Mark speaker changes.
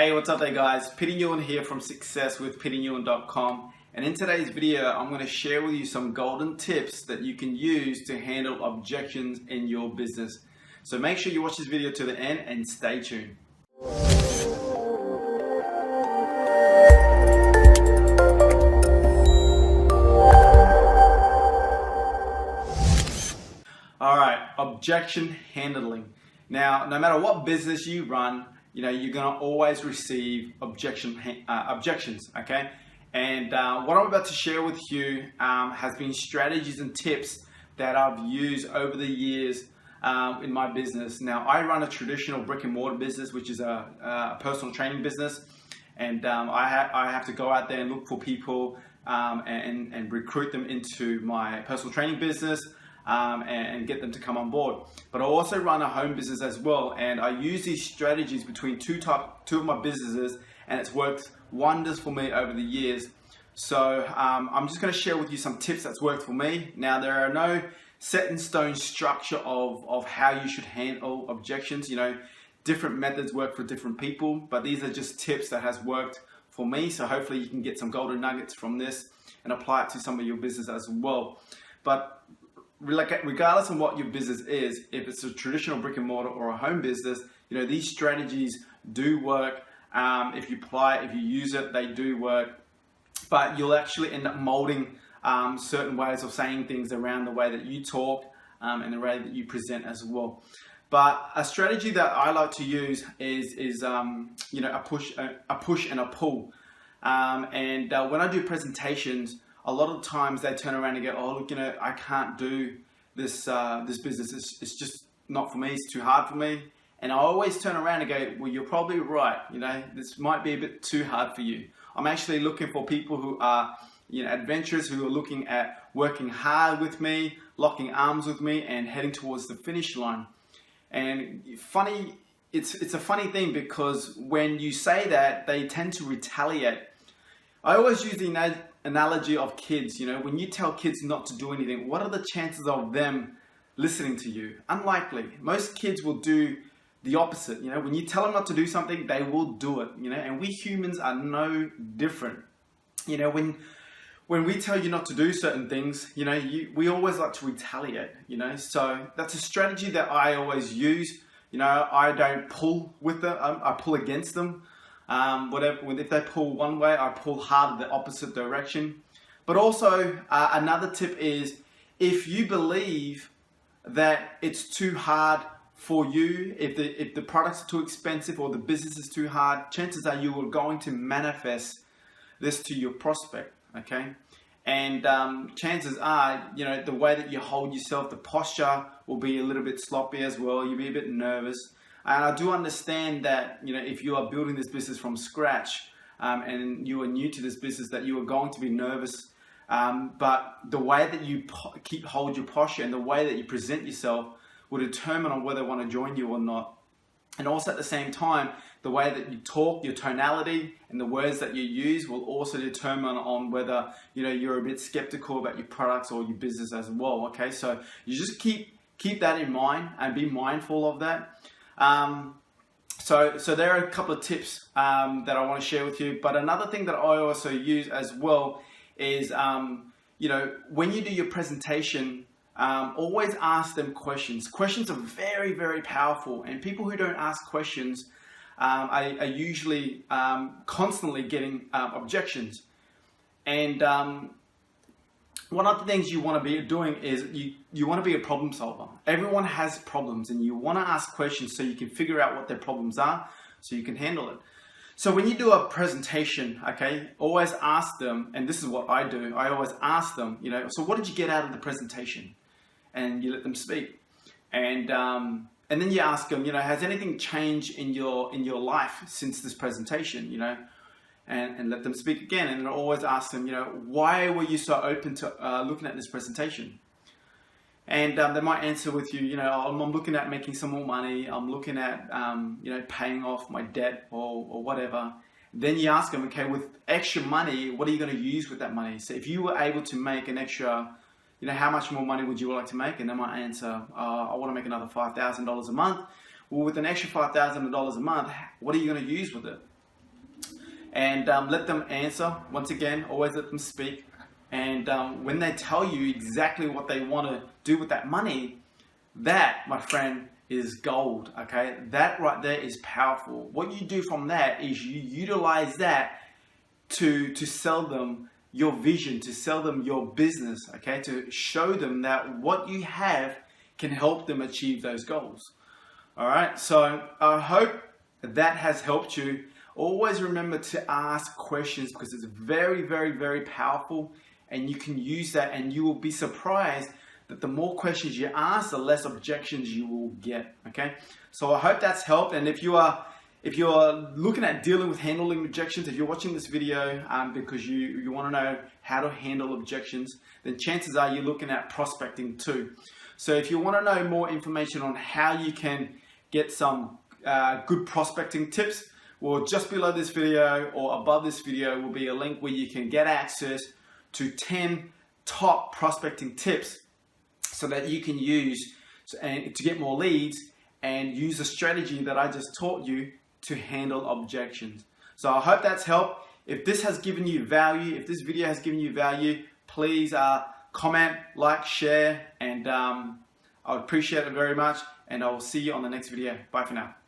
Speaker 1: Hey, what's up there guys? Peter Nguyen here from successwithpeternguyen.com, and in today's video I'm going to share with you some golden tips that you can use to handle objections in your business. So make sure you watch this video to the end and stay tuned. Alright, objection handling. Now, no matter what business you run, you're going to always receive objections, okay? And what I'm about to share with you has been strategies and tips that I've used over the years in my business. Now, I run a traditional brick and mortar business, which is a personal training business. And I have to go out there and look for people and recruit them into my personal training business. And get them to come on board. But I also run a home business as well, and I use these strategies between two of my businesses, and it's worked wonders for me over the years. So I'm just going to share with you some tips that's worked for me. Now, there are no set in stone structure of how you should handle objections. Different methods work for different people, but these are just tips that has worked for me. So hopefully you can get some golden nuggets from this and apply it to some of your business as well. But regardless of what your business is, if it's a traditional brick and mortar or a home business, these strategies do work. If you apply it, if you use it, they do work. But you'll actually end up molding certain ways of saying things around the way that you talk and the way that you present as well. But a strategy that I like to use is a push and a pull. And when I do presentations, a lot of times they turn around and go, oh, look, I can't do this business. It's just not for me. It's too hard for me. And I always turn around and go, well, you're probably right. This might be a bit too hard for you. I'm actually looking for people who are, adventurous, who are looking at working hard with me, locking arms with me, and heading towards the finish line. And it's a funny thing, because when you say that, they tend to retaliate. I always use the analogy of kids. When you tell kids not to do anything, what are the chances of them listening to you? Unlikely. Most kids will do the opposite. When you tell them not to do something, they will do it. And we humans are no different. When we tell you not to do certain things, we always like to retaliate. So that's a strategy that I always use. I don't pull with them. I pull against them. If they pull one way, I pull hard the opposite direction. But also another tip is, if you believe that it's too hard for you, if the products are too expensive or the business is too hard, chances are you are going to manifest this to your prospect, okay? And chances are, the way that you hold yourself, the posture will be a little bit sloppy as well. You'll be a bit nervous. And I do understand that, if you are building this business from scratch and you are new to this business, that you are going to be nervous. But the way that you hold your posture and the way that you present yourself will determine on whether they want to join you or not. And also at the same time, the way that you talk, your tonality, and the words that you use will also determine on whether you're a bit skeptical about your products or your business as well. Okay, so you just keep that in mind and be mindful of that. So there are a couple of tips that I want to share with you. But another thing that I also use as well is, when you do your presentation, always ask them questions. Questions are very, very powerful, and people who don't ask questions are usually constantly getting objections. And one of the things you want to be doing is you want to be a problem solver. Everyone has problems, and you want to ask questions so you can figure out what their problems are so you can handle it. So when you do a presentation, okay, always ask them, and this is what I do, I always ask them, so what did you get out of the presentation? And you let them speak. And then you ask them, has anything changed in your life since this presentation, And let them speak again. And I always ask them, why were you so open to looking at this presentation? And they might answer with you, I'm looking at making some more money. I'm looking at, paying off my debt or whatever. Then you ask them, okay, with extra money, what are you going to use with that money? So if you were able to make an extra, how much more money would you like to make? And they might answer, I want to make another $5,000 a month. Well, with an extra $5,000 a month, what are you going to use with it? and let them answer. Once again, always let them speak. And when they tell you exactly what they want to do with that money, that, my friend, is gold, okay? That right there is powerful. What you do from that is you utilize that to sell them your vision, to sell them your business, okay? To show them that what you have can help them achieve those goals. All right, so I hope that has helped you. Always remember to ask questions because it's very, very, very powerful, and you can use that, and you will be surprised that the more questions you ask, the less objections you will get, okay? So I hope that's helped, and if you're looking at dealing with handling objections, if you're watching this video because you want to know how to handle objections, then chances are you're looking at prospecting too. So if you want to know more information on how you can get some good prospecting tips, well, just below this video or above this video will be a link where you can get access to 10 top prospecting tips so that you can use to get more leads and use the strategy that I just taught you to handle objections. So I hope that's helped. If this has given you value, if this video has given you value, please comment, like, share, and I would appreciate it very much. And I will see you on the next video. Bye for now.